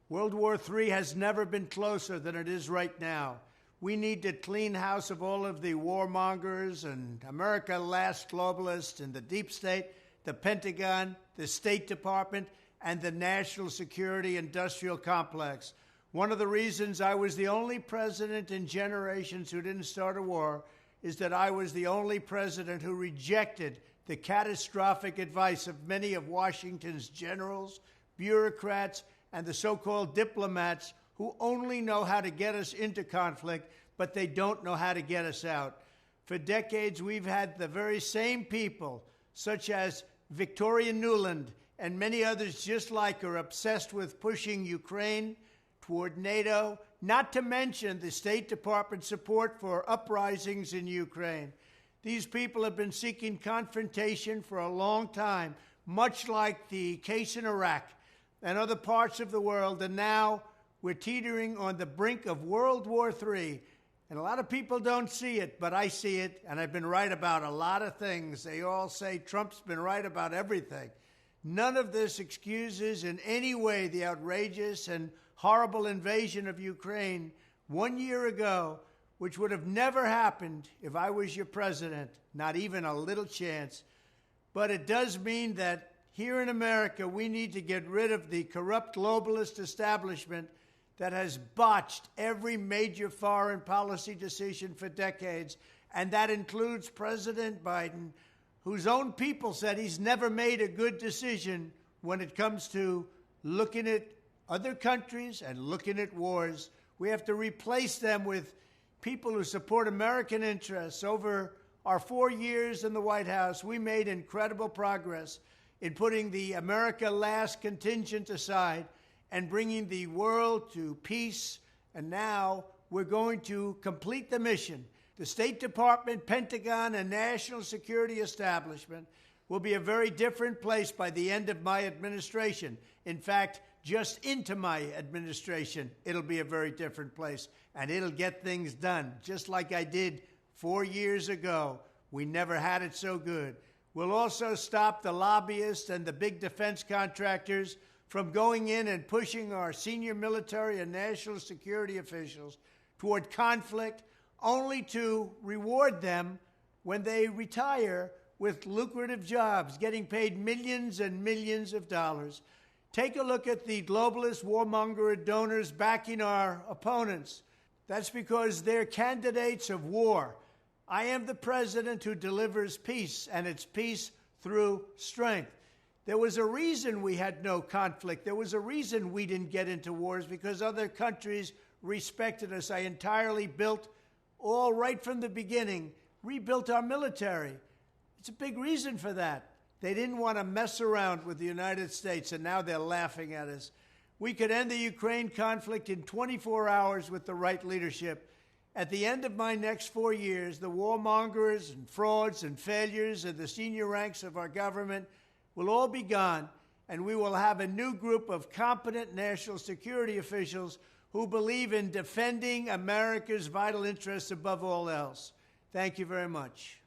World War III has never been closer than it is right now. We need to clean house of all of the warmongers and America last globalists and the deep state, the Pentagon, the State Department, and the national security industrial complex. One of the reasons I was the only president in generations who didn't start a war is that I was the only president who rejected the catastrophic advice of many of Washington's generals, bureaucrats, and the so-called diplomats who only know how to get us into conflict, but they don't know how to get us out. For decades, we've had the very same people, such as Victoria Nuland and many others just like her, obsessed with pushing Ukraine toward NATO, not to mention the State Department support for uprisings in Ukraine. These people have been seeking confrontation for a long time, much like the case in Iraq and other parts of the world, and now we're teetering on the brink of World War III. And a lot of people don't see it, but I see it, and I've been right about a lot of things. They all say Trump's been right about everything. None of this excuses in any way the outrageous and horrible invasion of Ukraine 1 year ago, which would have never happened if I was your president, not even a little chance. But it does mean that here in America, we need to get rid of the corrupt globalist establishment that has botched every major foreign policy decision for decades, and that includes President Biden, whose own people said he's never made a good decision when it comes to looking at other countries and looking at wars. We have to replace them with people who support American interests. Over our 4 years in the White House, we made incredible progress in putting the America Last contingent aside and bringing the world to peace. And now we're going to complete the mission. The State Department, Pentagon, and national security establishment will be a very different place by the end of my administration. In fact, just into my administration, it'll be a very different place, and it'll get things done, just like I did 4 years ago. We never had it so good. We'll also stop the lobbyists and the big defense contractors from going in and pushing our senior military and national security officials toward conflict, only to reward them when they retire with lucrative jobs, getting paid millions and millions of dollars. Take a look at the globalist warmonger donors backing our opponents. That's because they're candidates of war. I am the president who delivers peace, and it's peace through strength. There was a reason we had no conflict. There was a reason we didn't get into wars, because other countries respected us. I entirely built, all right from the beginning, rebuilt our military. It's a big reason for that. They didn't want to mess around with the United States, and now they're laughing at us. We could end the Ukraine conflict in 24 hours with the right leadership. At the end of my next 4 years, the warmongers and frauds and failures of the senior ranks of our government will all be gone, and we will have a new group of competent national security officials who believe in defending America's vital interests above all else. Thank you very much.